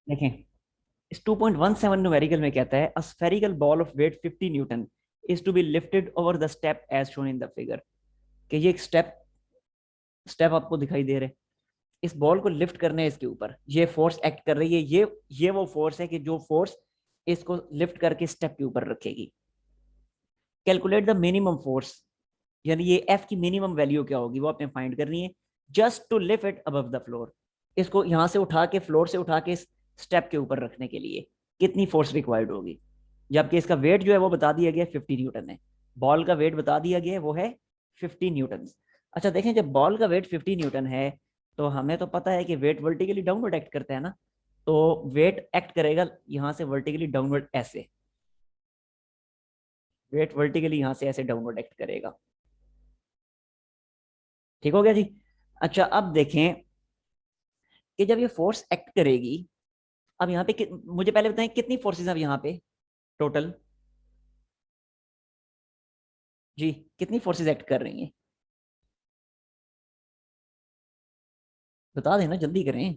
देखें, इस 2.17 न्यूमेरिकल में कहता है a spherical ball of weight 50 newton is to be lifted over the step as shown in the figure. कि ये एक स्टेप स्टेप आपको दिखाई दे रहे हैं, इस बॉल को लिफ्ट करने है इसके ऊपर, ये फोर्स एक्ट कर रही है, ये वो फोर्स है कि जो फोर्स इसको लिफ्ट करके स्टेप के ऊपर रखेगी। कैलकुलेट द मिनिमम फोर्स, यानी ये एफ की मिनिमम वैल्यू क्या होगी वो आपने फाइंड करनी है, just to lift it above the floor. इसको यहां से उठा के, फ्लोर से उठा के स्टेप के ऊपर रखने के लिए कितनी फोर्स रिक्वायर्ड होगी। जबकि इसका वेट जो है वो बता दिया गया 50 न्यूटन है, बॉल का वेट बता दिया गया है वो है 50 न्यूटन। अच्छा देखें, जब बॉल का वेट 50 न्यूटन है तो हमें तो पता है कि वेट वर्टिकली डाउनवर्ड एक्ट करता है ना, तो वेट एक्ट करेगा यहां से वर्टिकली डाउनवर्ड ऐसे, वेट वर्टिकली यहां से ऐसे डाउनवर्ड एक्ट करेगा। ठीक हो गया जी। अच्छा अब देखें कि जब ये फोर्स एक्ट करेगी, अब यहाँ पे मुझे पहले बताएं कितनी फोर्सेस अब यहाँ पे टोटल, जी कितनी फोर्सेस एक्ट कर रही हैं, बता देना जल्दी करें।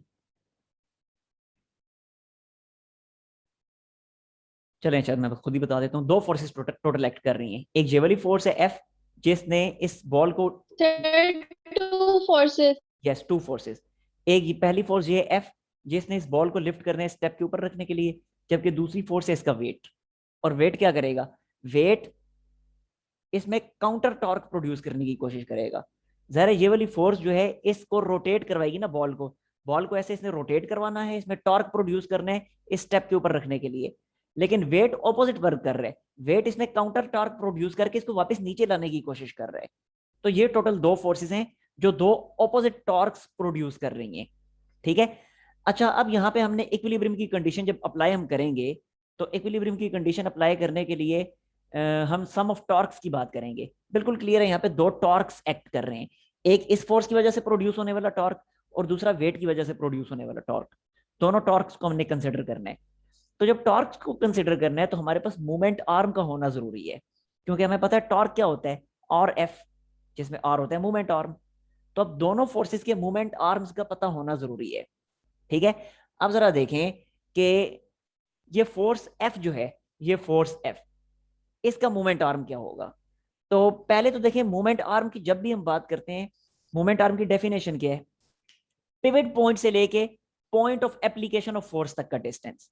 चलें चल मैं खुद ही बता देता हूँ, दो फोर्सेस टोटल टोटल एक्ट कर रही हैं। एक ये वाली फोर्स है एफ, जिसने इस बॉल को, There are 2 forces. Yes two forces, एक पहली फोर्स ये एफ जिसने इस बॉल को लिफ्ट करने स्टेप के ऊपर रखने के लिए, जबकि दूसरी फोर्स है इसका वेट। और वेट क्या करेगा, वेट इसमें काउंटर टॉर्क प्रोड्यूस करने की कोशिश करेगा। जरा ये वाली फोर्स जो है इसको रोटेट करवाएगी ना, बॉल को ऐसे इसने रोटेट करवाना है, इसमें टॉर्क प्रोड्यूस करना है इस स्टेप के ऊपर रखने के लिए। लेकिन वेट ऑपोजिट वर्क कर रहा है, वेट इसमें काउंटर टॉर्क प्रोड्यूस करके इसको वापस नीचे लाने की कोशिश कर रहा है। तो ये टोटल दो फोर्सेस हैं जो दो ऑपोजिट टॉर्क्स प्रोड्यूस कर रही हैं। ठीक है। अच्छा अब यहाँ पे हमने इक्विलिब्रियम की कंडीशन जब अप्लाई हम करेंगे, तो इक्विलिब्रियम की कंडीशन अप्लाई करने के लिए हम सम ऑफ टॉर्क्स की बात करेंगे। बिल्कुल क्लियर है, यहाँ पे दो टॉर्क्स एक्ट कर रहे हैं, एक इस फोर्स की वजह से प्रोड्यूस होने वाला टॉर्क और दूसरा वेट की वजह से प्रोड्यूस होने वाला टॉर्क। दोनों टॉर्क्स को हमने कंसिडर करना है। तो जब टॉर्क्स को कंसिडर करना है तो हमारे पास मूवमेंट आर्म का होना जरूरी है, क्योंकि हमें पता है टॉर्क क्या होता है, और एफ, जिसमें आर होता है मूवमेंट आर्म। तो अब दोनों फोर्सेस के मूवमेंट आर्म्स का पता होना जरूरी है। ठीक है। अब जरा देखें कि ये फोर्स एफ जो है, ये फोर्स एफ, इसका मूवमेंट आर्म क्या होगा। तो पहले तो देखें, मूवमेंट आर्म की जब भी हम बात करते हैं, मूवमेंट आर्म की डेफिनेशन क्या है, पिवट पॉइंट से लेके point of application of force तक का डिस्टेंस।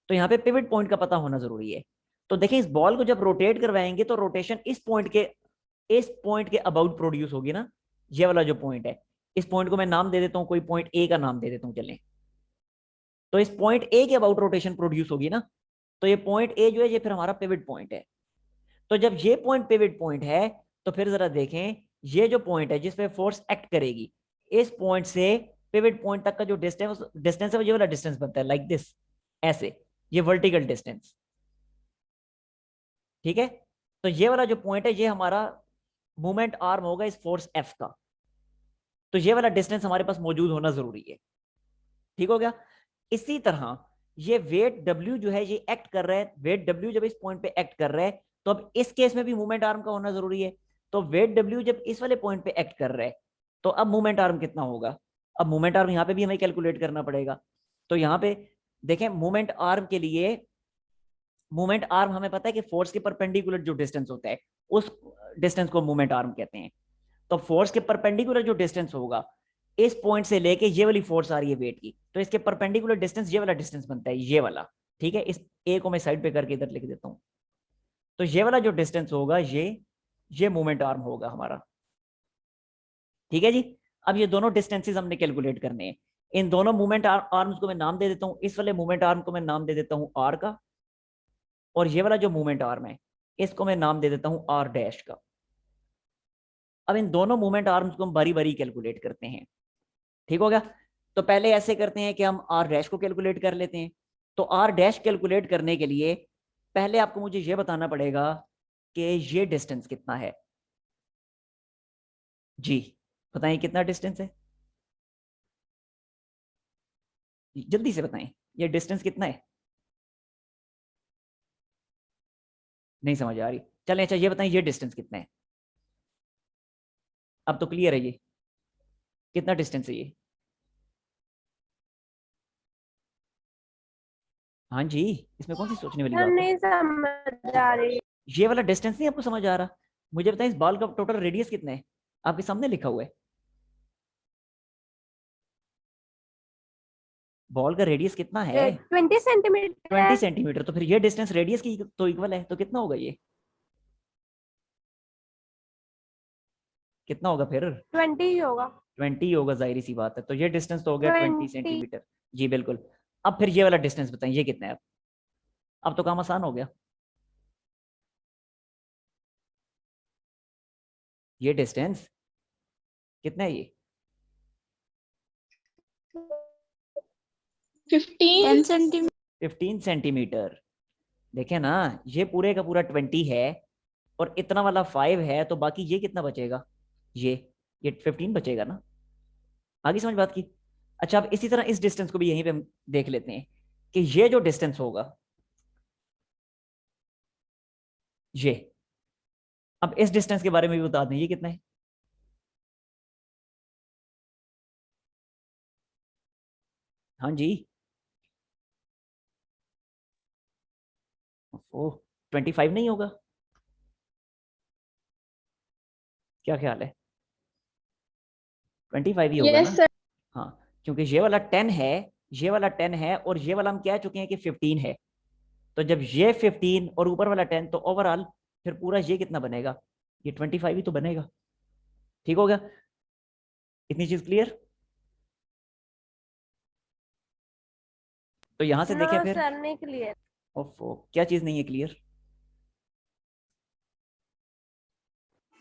तो यहाँ पे पिवट पॉइंट का पता होना जरूरी है। तो देखिए, इस बॉल को जब रोटेट करवाएंगे तो रोटेशन इस पॉइंट के अबाउट प्रोड्यूस होगी ना, ये वाला जो पॉइंट है, इस पॉइंट को मैं नाम दे देता हूं, कोई पॉइंट ए का नाम दे देता हूं चलें। तो इस पॉइंट ए के अबाउट रोटेशन प्रोड्यूस होगी ना, तो ये पॉइंट ए जो है ये फिर हमारा पिवट पॉइंट है। तो जब ये पॉइंट पिवट पॉइंट है, तो फिर जरा देखें, ये जो पॉइंट है जिसपे फोर्स एक्ट करेगी, इस पॉइंट से पिवट पॉइंट तक का जो डिस्टेंस है वो ये वाला डिस्टेंस बनता है, लाइक दिस, ऐसे, ये वर्टिकल डिस्टेंस। ठीक है। तो ये वाला जो पॉइंट है ये हमारा मूवमेंट आर्म होगा इस फोर्स एफ का। तो ये वाला डिस्टेंस हमारे पास मौजूद होना जरूरी है। ठीक हो गया। इसी तरह ये वेट डब्ल्यू जो है ये एक्ट कर रहा है, वेट डब्ल्यू जब इस पॉइंट पे एक्ट कर रहा है, तो अब इस केस में भी मूवमेंट आर्म का होना जरूरी है। तो वेट डब्ल्यू जब इस वाले पॉइंट पे एक्ट कर रहा है, तो अब मूवमेंट आर्म कितना होगा। अब मूवमेंट आर्म यहां पे भी हमें कैलकुलेट करना पड़ेगा। तो यहां पे देखें, मूवमेंट आर्म के लिए, मूवमेंट आर्म हमें पता है कि फोर्स के परपेंडिकुलर जो डिस्टेंस होता है उस डिस्टेंस को मूवमेंट आर्म कहते हैं। तो फोर्स के परपेंडिकुलर जो डिस्टेंस होगा, इस पॉइंट से लेके ये वाली फोर्स आ रही है वेट की, तो इसके परपेंडिकुलर डिस्टेंस ये वाला डिस्टेंस बनता है, ये वाला। ठीक है, इस ए को मैं साइड पे करके इधर लिख देता हूं। तो ये वाला जो डिस्टेंस होगा ये मूवमेंट आर्म होगा हमारा। ठीक है जी। अब ये दोनों डिस्टेंसेस हमने कैलकुलेट करने हैं। इन दोनों मूवमेंट आर्म्स को मैं नाम दे देता हूं, इस वाले मूवमेंट आर्म को मैं नाम दे देता हूं आर का, और ये वाला जो मूवमेंट आर्म है इसको मैं नाम दे देता हूं आर डैश का। अब इन दोनों मूवमेंट आर्म्स को हम बारी बारी कैलकुलेट करते हैं। ठीक हो गया। तो पहले ऐसे करते हैं कि हम आर डैश को कैलकुलेट कर लेते हैं। तो आर डैश कैलकुलेट करने के लिए पहले आपको मुझे ये बताना पड़ेगा कि ये डिस्टेंस कितना है। जी बताएं कितना डिस्टेंस है, जल्दी से बताएं, ये डिस्टेंस कितना है। नहीं समझ आ रही, चलें अच्छा ये बताएं ये डिस्टेंस कितना है। अब तो क्लियर है, ये कितना डिस्टेंस है ये। हाँ जी, इसमें कौन सी सोचने वाली सर बात है। नहीं समझ आ रही। ये वाला डिस्टेंस नहीं आपको समझ आ रहा। मुझे बताएं इस बॉल का टोटल रेडियस कितना है, आपके सामने लिखा हुआ है। बॉल का रेडियस कितना है। 20 सेंटीमीटर 20 सेंटीमीटर। तो फिर ये डिस्टेंस रेडियस की तो इक्वल है, तो कितना होगा ये, कितना होगा फिर। 20 ही होगा। 20 होगा, जाहिर सी बात है। तो ये डिस्टेंस तो हो गया 20 20। सेंटीमीटर जी बिल्कुल। अब फिर ये वाला डिस्टेंस बताएं ये कितना है। अब तो काम आसान हो गया। ये डिस्टेंस कितना है ये। 15 सेंटीमीटर। 15 सेंटीमीटर। देखे ना, ये पूरे का पूरा 20 है और इतना वाला 5 है, तो बाकी ये कितना बचेगा, ये 15 बचेगा ना। आगे समझ बात की। अच्छा, अब इसी तरह इस डिस्टेंस को भी यहीं पे हम देख लेते हैं कि ये जो डिस्टेंस होगा ये, अब इस डिस्टेंस के बारे में भी बता दें ये कितना है। हाँ जी। ओह, 25 नहीं होगा, क्या ख्याल है। 25 ही होगा यस ना। सर। हाँ, क्योंकि ये वाला 10 है, ये वाला 10 है और ये वाला हम कह चुके हैं कि 15 है। तो जब ये 15 और ऊपर वाला 10, तो ओवरऑल फिर पूरा ये कितना बनेगा, ये 25 ही तो बनेगा। ठीक हो गया, इतनी चीज क्लियर। तो यहां से नो देखें फिर। सर नहीं क्लियर। ओफो, क्या चीज नहीं है क्लियर।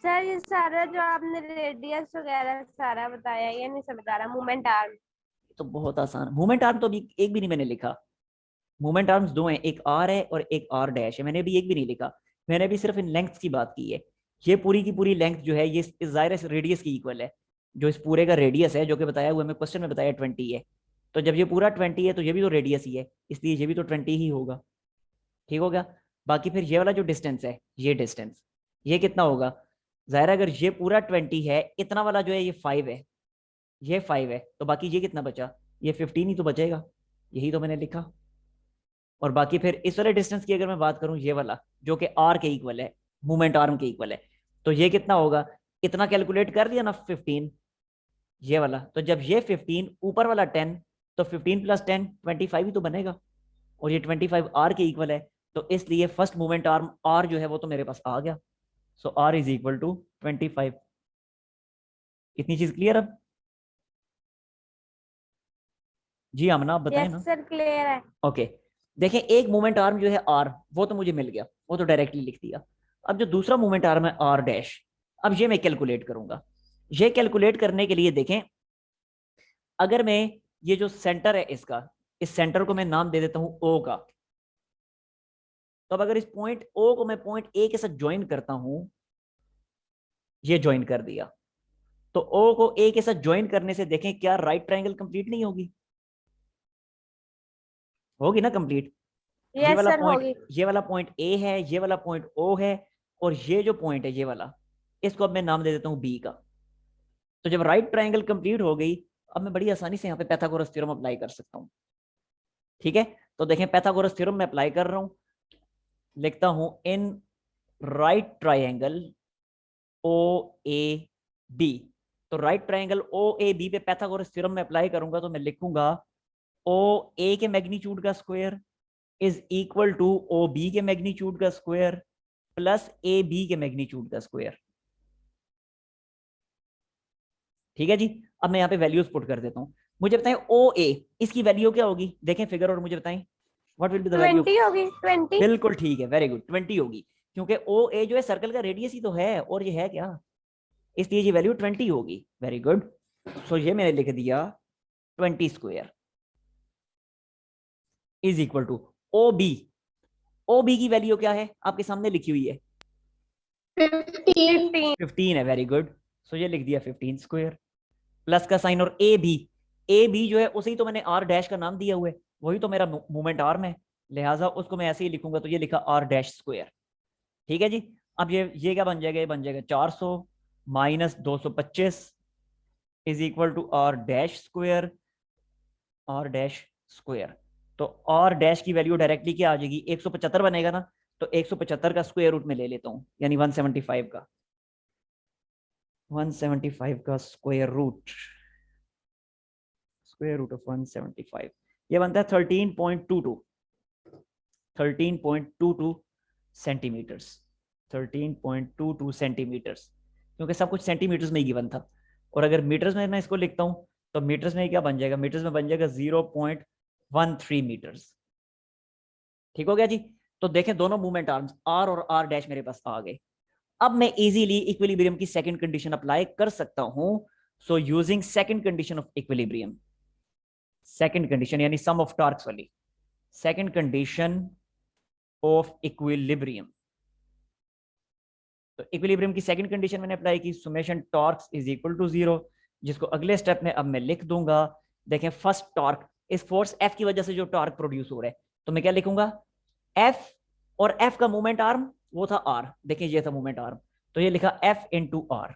सर ये सारा जो आपने रेडियस वगैरह सारा बताया ये नहीं समझ आ रहा। Movement arm. तो बहुत आसान, मूवमेंट आर्म तो अभी एक भी नहीं मैंने लिखा। मूवमेंट आर्म्स दो हैं, एक आर है और एक आर डैश है, मैंने भी एक भी नहीं लिखा। मैंने भी सिर्फ इन लेंथ्स की बात की है। ये पूरी की पूरी लेंथ जो है ये इस जायरस रेडियस की इक्वल है। जो इस पूरे का रेडियस है, जो कि बताया हुआ हमें क्वेश्चन में बताया 20 है। तो जब ये पूरा 20 है तो ये भी तो रेडियस ही है, इसलिए ये भी तो 20 ही होगा। ठीक हो गया। बाकी फिर ये वाला जो डिस्टेंस है, ये डिस्टेंस ये कितना होगा। जाहिर है अगर ये पूरा 20 है, इतना वाला जो है ये 5 है, ये 5 है, तो बाकी ये कितना बचा, ये 15 ही तो बचेगा। यही तो मैंने लिखा। और बाकी फिर इस वाले डिस्टेंस की अगर मैं बात करूं, ये वाला जो कि आर के इक्वल है, मूवमेंट आर्म के इक्वल है, तो ये कितना होगा। इतना कैलकुलेट कर दिया ना 15, ये वाला। तो जब ये 15 ऊपर वाला 10, तो 15 प्लस 10 25 ही तो बनेगा। और ये 25 आर के इक्वल है, तो इसलिए फर्स्ट मूवमेंट आर्म आर जो है वो तो मेरे पास आ गया। सो आर इज इक्वल टू 25। इतनी चीज क्लियर अब। जी आमना आप बताएं यस ना। सर क्लियर है। ओके। देखें, एक मूवमेंट आर्म जो है आर, वो तो मुझे मिल गया, वो तो डायरेक्टली लिख दिया। अब जो दूसरा मूवमेंट आर्म है आर डैश, अब ये मैं कैलकुलेट करूंगा। ये कैलकुलेट करने के लिए देखें, अगर मैं ये जो सेंटर है इसका, इस सेंटर को मैं नाम दे देता हूं ओ का। तो अब अगर इस पॉइंट ओ को मैं पॉइंट ए के साथ ज्वाइन करता हूं, ये ज्वाइन कर दिया, तो ओ को ए के साथ ज्वाइन करने से देखें क्या राइट ट्रायंगल कंप्लीट नहीं होगी, होगी ना कंप्लीट। ये यस वाला सर पॉइंट, होगी। ये वाला पॉइंट ए है, ये वाला पॉइंट ओ है, और ये जो पॉइंट है ये वाला, इसको अब मैं नाम दे देता हूं बी का। तो जब राइट ट्रायंगल कंप्लीट हो गई, अब मैं बड़ी आसानी से यहाँ पे पाइथागोरस थ्योरम अप्लाई कर सकता हूँ। ठीक है, तो देखें पाइथागोरस थ्योरम मैं अप्लाई कर रहा हूँ। लिखता हूं in right triangle O A B. तो right triangle O A B पे पाइथागोरस थ्योरम में अप्लाई करूंगा, तो मैं लिखूंगा ओ ए के मैग्नीट्यूड का square is equal to O B के मैग्नीट्यूड का स्क्वायर प्लस ए बी के मैग्नीट्यूड का स्क्वायर। ठीक है जी। अब मैं यहाँ पे वैल्यूज पुट कर देता हूँ। मुझे बताएं ओ ए, इसकी वैल्यू क्या होगी, देखें फिगर और मुझे बताएं what will be the value. 20 होगी 20। बिल्कुल ठीक है, वेरी गुड, 20 होगी। क्योंकि ओ ए जो है सर्कल का रेडियस ही तो है, और ये है क्या, इसलिए ये वैल्यू 20 होगी। Very good. सो ये मैंने लिख दिया 20 square is equal to O B. O B की वैल्यू क्या है, आपके सामने लिखी हुई है 15। 15 है। Very good. सो ये लिख दिया 15 स्क्वायर, प्लस का साइन, और ए बी, ए बी जो है उसे ही तो मैंने आर डैश का नाम दिया हुआ है, वही तो मेरा मूवमेंट आर्म है, लिहाजा उसको मैं ऐसे ही लिखूंगा, तो ये लिखा आर डैश स्क्वायर। ठीक है जी। अब ये क्या बन जाएगा, ये बन जाएगा 400 minus 225 is equal to R dash square, R dash square. तो और डैश की वैल्यू डायरेक्टली क्या आ जाएगी, 175 बनेगा ना, तो 175 का स्क्वायर रूट में ले लेता हूँ, यानी 175 का 175 का स्क्वायर रूट ऑफ 175, ये बनता है 13.22 सेंटीमीटर्स, 13.22 सेंटीमीटर्स, क्योंकि सब कुछ सेंटीमीटर्स में ही गिवन था। और अगर मीटर्स में मैं इसको लिखता हूँ तो मीटर्स में क्या बन जाएगा, मीटर्स में बन जाएगा 0.13 मीटर्स। ठीक हो गया जी। तो देखें दोनों मूवमेंट आर्म्स आर और आर डैश मेरे पास आ गए। अब मैं इजीली इक्विलिब्रियम की सेकंड कंडीशन अप्लाई कर सकता हूं। So using second condition of equilibrium, second condition यानी सम ऑफ टॉर्क्स वाली सेकंड कंडीशन ऑफ इक्विलिब्रियम। तो इक्विलिब्रियम की सेकंड कंडीशन मैंने अप्लाई की, summation torques is equal to 0, जिसको अगले स्टेप में अब मैं लिख दूंगा। देखें फर्स्ट टॉर्क, इस फोर्स एफ की वजह से जो टॉर्क प्रोड्यूस हो रहा है, तो मैं क्या लिखूंगा, एफ, और एफ का मूवमेंट आर्म वो था आर, देखिए ये था मूवमेंट आर्म, तो ये लिखा एफ इंटू आर।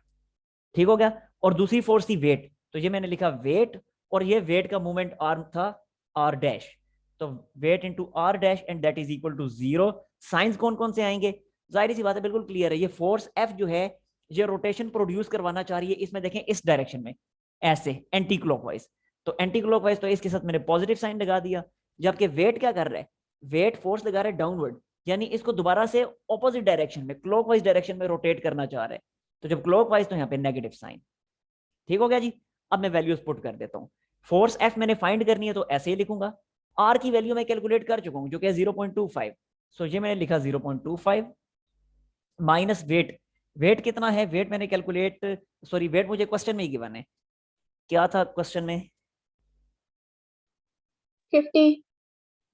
ठीक हो गया। और दूसरी फोर्स थी वेट, तो ये मैंने लिखा वेट, और ये वेट का मूवमेंट आर्म था आर डैश, तो weight into R dash and that is equal to 0। Science कौन कौन से आएंगे, जाहिर सी बात है बिल्कुल क्लियर है, ये फोर्स एफ जो है ये रोटेशन प्रोड्यूस करवाना चाह रही है, इसमें देखें इस डायरेक्शन में ऐसे एंटी क्लॉकवाइज, तो एंटी क्लॉकवाइज तो इसके साथ मैंने पॉजिटिव साइन लगा दिया। जबकि वेट क्या कर रहा है, वेट फोर्स लगा रहा है डाउनवर्ड, यानी इसको दोबारा से ऑपोजिट डायरेक्शन में क्लॉकवाइज डायरेक्शन में रोटेट करना चाह रहा है, तो जब क्लॉकवाइज तो यहाँ पे नेगेटिव साइन। ठीक हो गया जी। अब मैं वैल्यूज पुट कर देता हूँ। फोर्स एफ मैंने फाइंड करनी है तो ऐसे ही लिखूंगा, आर की वैल्यू मैं कैलकुलेट कर चुका हूँ जो कि 0.25, सो ये मैंने लिखा 0.25 माइनस वेट, वेट कितना है, वेट मैंने कैलकुलेट, सॉरी वेट मुझे क्वेश्चन में ही गिवन है, क्या था क्वेश्चन में, 50।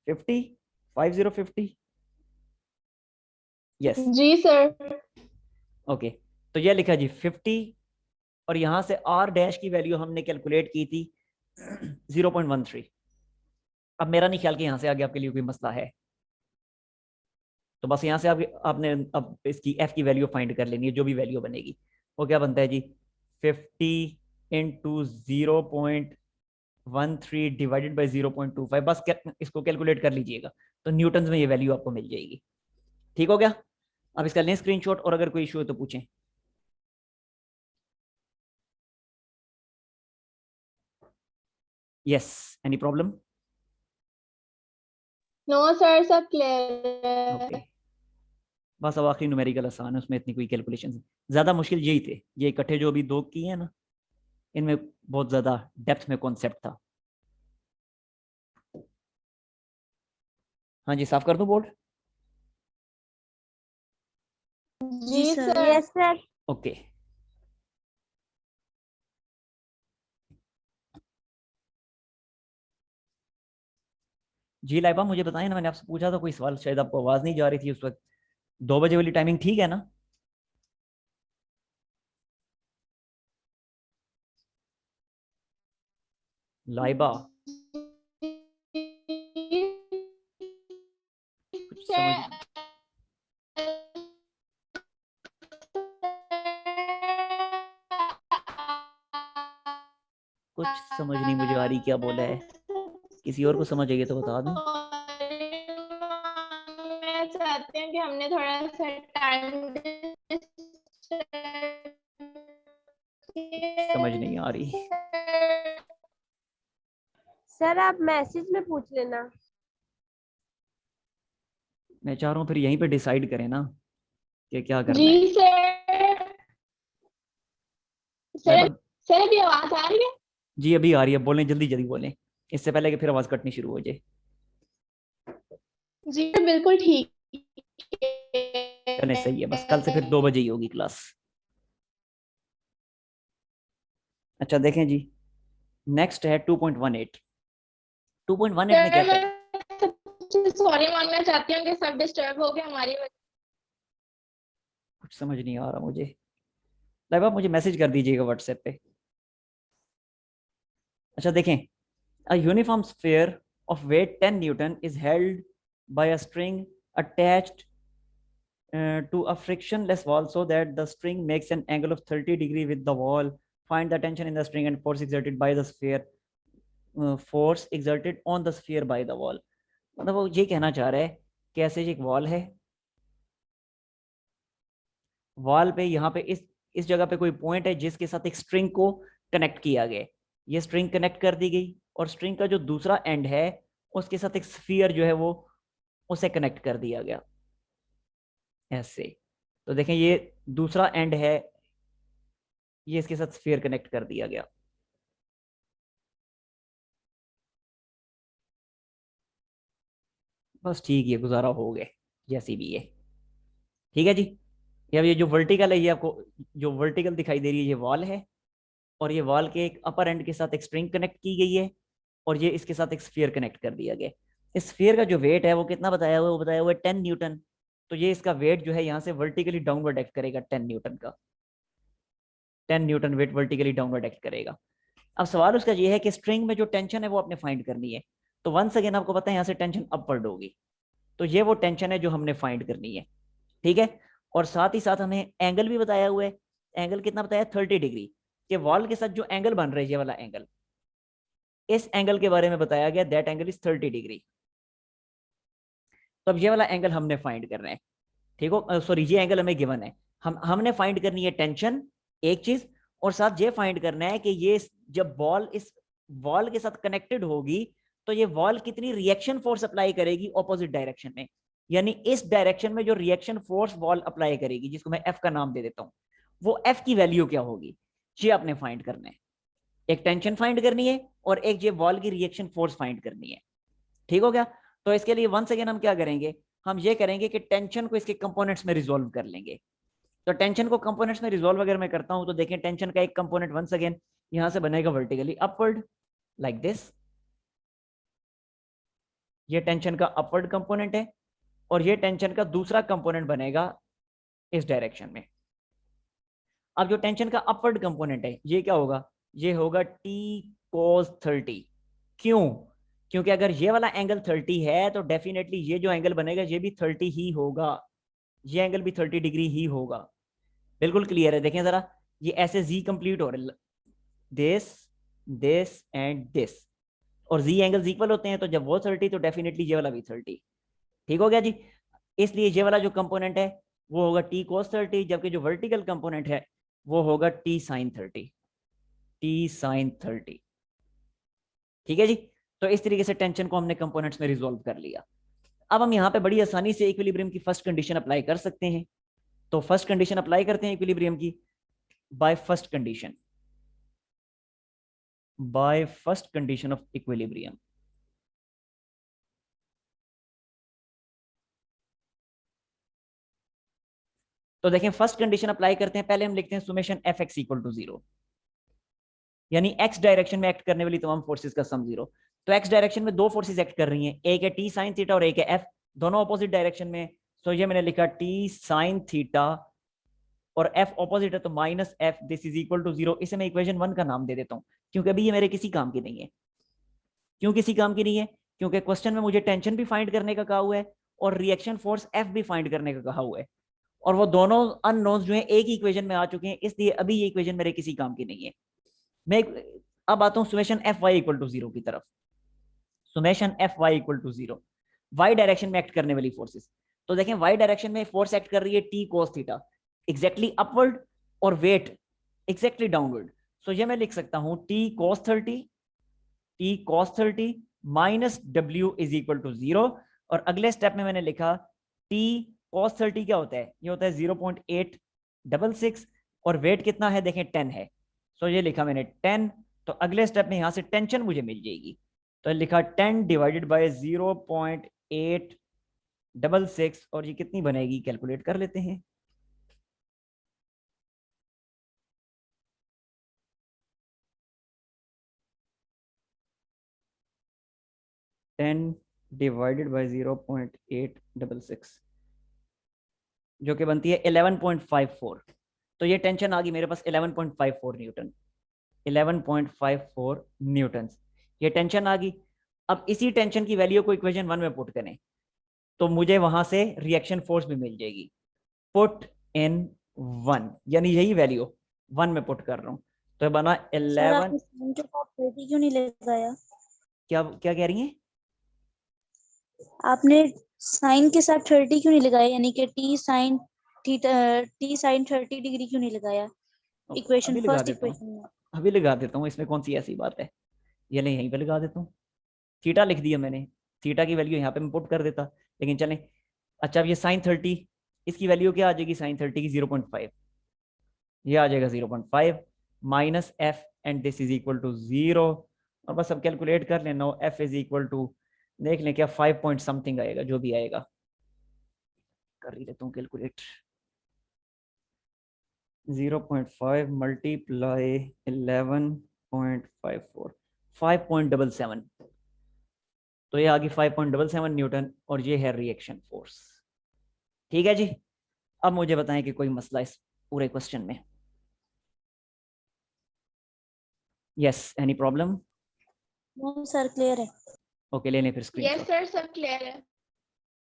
50, 50, यस जी सर। ओके। तो ये लिखा जी 50, और यहां से आर डैश की वैल्यू हमने कैलकुलेट की थी 0.13। अब मेरा नहीं ख्याल कि यहां से आगे आपके लिए कोई मसला है, तो बस यहाँ से आपने अब इसकी एफ की वैल्यू फाइंड कर लेनी है, जो भी वैल्यू बनेगी वो क्या बनता है जी, 50 इंटू 0.13 डिवाइडेड बाई 0.25, बस इसको कैलकुलेट कर लीजिएगा, तो न्यूटन में ये वैल्यू आपको मिल जाएगी। ठीक हो गया। अब इसका लें स्क्रीनशॉट, और अगर कोई इशू है तो पूछें। Yes, any problem? No sir, सब क्लियर ओके, है। बस अब आखिरी न्यूमेरिकल आसान है, उसमें इतनी कोई कैलकुलेशन, ज्यादा मुश्किल यही थे, ये इकट्ठे जो अभी दो किए हैं ना, इनमें बहुत ज्यादा डेप्थ में कॉन्सेप्ट था। हाँ जी, साफ कर दूं बोर्ड? जी सर। Yes sir. ओके। जी लाइबा, मुझे बताएं ना, मैंने आपसे पूछा था कोई सवाल, शायद आपको आवाज नहीं जा रही थी उस वक्त, 2 बजे वाली टाइमिंग ठीक है ना? लाइबा, कुछ समझ, कुछ समझ नहीं मुझे आ रही क्या बोला है, किसी और को समझ आई तो बता दूं। मैं चाहती हूँ कि हमने थोड़ा सा टाइम समझ नहीं आ रही। सर आप मैसेज में पूछ लेना। मैं चाह रहा हूँ फिर यहीं पे डिसाइड करें ना कि क्या जी करना है। सर। लाइबा, सर, सर अभी आवाज आ रही है? जी अभी आ रही है, बोलें जल्दी जल्दी बोलें, इससे पहले कि फिर आवाज कटनी शुरू हो जाए। जी बिल्कुल ठीक चले सही है, बस कल से फिर 2 बजे ही होगी क्लास। अच्छा देखें जी, नेक्स्ट है 2.18। 2.18 में सर कहता है, मैं सबसे सॉरी मांगना चाहती हूँ कि सब डिस्टर्ब हो गए हमारी वजह। कुछ समझ नहीं आ रहा मुझे, लाइबा मुझे मैसेज कर दीजिएगा व्हाट्सएप पे। अच्छा देखें, a uniform sphere of weight 10 Newton is held by a string attached to a frictionless wall so that the string makes an angle of 30 degree with the wall. Find the tension in the string and force exerted by the sphere, force exerted on the sphere by the wall. मतलब वो ये कहना चाह रहा है कि ऐसे एक वॉल है, वॉल पे यहाँ पे इस जगह पे कोई पॉइंट है जिसके साथ एक स्ट्रिंग को कनेक्ट किया गया, ये स्ट्रिंग कनेक्ट कर दी गई, और स्ट्रिंग का जो दूसरा एंड है उसके साथ एक स्फीयर जो है वो उसे कनेक्ट कर दिया गया ऐसे। तो देखें ये दूसरा एंड है, ये इसके साथ स्फीयर कनेक्ट कर दिया गया। बस ठीक है, गुजारा हो गए जैसी भी है। ठीक है जी। ये अब ये जो वर्टिकल है, ये आपको जो वर्टिकल दिखाई दे रही है ये वॉल है, और ये वॉल के एक अपर एंड के साथ एक स्ट्रिंग कनेक्ट की गई है, और ये इसके साथ एक स्फीयर कनेक्ट कर दिया गया। इस स्फीयर का जो वेट है वो कितना बताया हुआ है, वो बताया हुआ है 10 न्यूटन। तो ये इसका वेट जो है यहाँ से वर्टिकली डाउनवर्ड एक्ट करेगा 10 न्यूटन का, 10 Newton wait vertically downward act करेगा। अब सवाल उसका ये है कि स्ट्रिंग में जो टेंशन है वो आपने फाइंड करनी है। तो वंस अगेन आपको पता है यहाँ से टेंशन अपवर्ड होगी, तो ये वो टेंशन है जो हमने फाइंड करनी है। ठीक है। और साथ ही साथ हमें एंगल भी बताया हुआ है। एंगल कितना बताया, 30 डिग्री। कि वॉल के साथ जो एंगल बन रहा है ये वाला एंगल, इस एंगल के बारे में बताया गया, दैट एंगल इज 30 डिग्री। तो अब ये वाला एंगल हमने फाइंड करना है। ठीक हो, सॉरी, ये एंगल हमें गिवन है। हमने फाइंड करनी है टेंशन, एक चीज, और साथ ये फाइंड करना है कि ये जब बॉल इस वॉल के साथ कनेक्टेड होगी तो ये वॉल कितनी रिएक्शन फोर्स अप्लाई करेगी ऑपोजिट डायरेक्शन में, यानी इस डायरेक्शन में जो रिएक्शन फोर्स वॉल अप्लाई करेगी, जिसको मैं एफ का नाम दे देता हूं, वो एफ की वैल्यू क्या होगी, ये आपने फाइंड करना है। एक टेंशन फाइंड करनी है और एक ये वॉल की रिएक्शन फोर्स फाइंड करनी है। ठीक हो गया। तो इसके लिए वंस अगेन हम क्या करेंगे, हम ये करेंगे कि टेंशन को इसके कंपोनेंट्स में रिजोल्व कर लेंगे। तो टेंशन को कंपोनेंट्स में रिजोल्व अगर मैं करता हूं तो देखें टेंशन का एक कंपोनेंट वंस अगेन यहां से बनेगा वर्टिकली अपवर्ड लाइक दिस, ये टेंशन का अपवर्ड कंपोनेंट है, और ये टेंशन का दूसरा कंपोनेंट बनेगा इस डायरेक्शन में। अब जो टेंशन का अपवर्ड कंपोनेंट है ये क्या होगा, ये होगा टी cos 30। क्यों, क्योंकि अगर ये वाला एंगल 30 है तो डेफिनेटली ये जो एंगल बनेगा ये भी 30 ही होगा, ये एंगल भी 30 डिग्री ही होगा। बिल्कुल क्लियर है। देखें जरा, ये ऐसे जी कंप्लीट हो रहे, दिस दिस एंड दिस, और जी एंगल्स इक्वल होते हैं, तो जब वो 30 तो डेफिनेटली ये वाला भी 30। ठीक हो गया जी। इसलिए ये वाला जो कंपोनेंट है वो होगा टी cos 30, जबकि जो वर्टिकल कंपोनेंट है वो होगा टी sin 30, टी sin 30। ठीक है जी। तो इस तरीके से टेंशन को हमने कंपोनेंट्स में रिजोल्व कर लिया। अब हम यहाँ पे बड़ी आसानी से इक्विलिब्रियम की फर्स्ट कंडीशन अप्लाई कर सकते हैं। तो फर्स्ट कंडीशन अप्लाई करते हैं इक्विलिब्रियम की, by first condition, by first condition of equilibrium. तो देखें फर्स्ट कंडीशन अप्लाई करते हैं, पहले हम लिखते हैं summation F X equal to 0, यानी एक्स डायरेक्शन में एक्ट करने वाली तमाम फोर्सेस का सम 0। तो एक्स डायरेक्शन में दो फोर्सेस एक्ट कर रही हैं, एक है टी साइन थीटा और एक है एफ, दोनों ऑपोजिट डायरेक्शन में। सो ये मैंने लिखा टी साइन थीटा और एफ ऑपोजिट है तो minus F, this is equal to 0। इसे मैं इक्वेशन 1 का नाम दे देता हूं, क्योंकि अभी ये मेरे किसी काम की नहीं है। क्यों किसी काम की नहीं है, क्योंकि क्वेश्चन में मुझे टेंशन भी फाइंड करने का कहा हुआ है और रिएक्शन फोर्स एफ भी फाइंड करने का कहा हुआ है, और वो दोनों अननोन्स जो है एक ही इक्वेशन में आ चुके हैं, इसलिए अभी ये इक्वेशन मेरे किसी काम की नहीं है। मैं अब आता हूं summation F Y equal to 0 की तरफ। Summation F Y equal to 0, Y direction में एक्ट करने वाली फोर्सेस। तो देखें वाई डायरेक्शन में फोर्स एक्ट कर रही है T cos theta, exactly upward, और वेट एग्जैक्टली डाउनवर्ड। सो ये मैं लिख सकता हूं T cos 30, T cos 30 minus W is equal to 0। और अगले स्टेप में मैंने लिखा टी cos 30 क्या होता है, ये होता है 0.866, और वेट कितना है देखें 10 है। सो ये लिखा मैंने 10। तो अगले स्टेप में यहां से टेंशन मुझे मिल जाएगी, तो लिखा 10 डिवाइडेड बाय 0.866, और ये कितनी बनेगी कैलकुलेट कर लेते हैं। 10 डिवाइडेड बाय 0.866 जो कि बनती है 11.54। तो ये टेंशन आ गई मेरे पास 11.54 न्यूटन, 11.54 न्यूटन ये टेंशन आ गई। अब इसी टेंशन की वैल्यू को इक्वेशन 1 में पुट करें तो मुझे वहां से रिएक्शन फोर्स भी मिल जाएगी। पुट इन 1, यानी यही वैल्यू 1 में पुट कर रहा हूं, तो बना 11। क्यों नहीं लगाया? क्या क्या कह रही हैं? आपने साइन के साथ 30 क्यों नहीं लगाया, यानी कि टी साइन 30 डिग्री क्यों नहीं लगाया इक्वेशन, अभी लगा फर्स्ट देता हूँ, इक्वेशन में? अभी लगा देता हूँ, इसमें कौन सी ऐसी बात है। ये नहीं, यहीं पे लगा देता हूँ, थीटा लिख दिया मैंने, थीटा की वैल्यू यहाँ पे मैं पुट कर देता, लेकिन चलें। अच्छा, अब ये साइन 30, इसकी वैल्यू क्या आ जाएगी साइन 30 की? 0.5, ये आ जाएगा 0.5 minus F, and this is equal to 0। और बस अब कैलकुलेट कर लेना, एफ इज इक्वल टू, देख लें क्या 5 पॉइंट समथिंग आएगा, जो भी आएगा कर ही लेता हूँ कैलकुलेट। 0.5 मल्टीप्लाई 11.54, 5.77, तो ये आ गई 5.77 न्यूटन, और ये है रिएक्शन फोर्स। ठीक है जी, अब मुझे बताएं कि कोई मसला इस पूरे क्वेश्चन में? Yes, any problem? No sir, clear है। ओके, ले लें फिर यस स्क्रीनशॉट। सर, सब क्लियर है।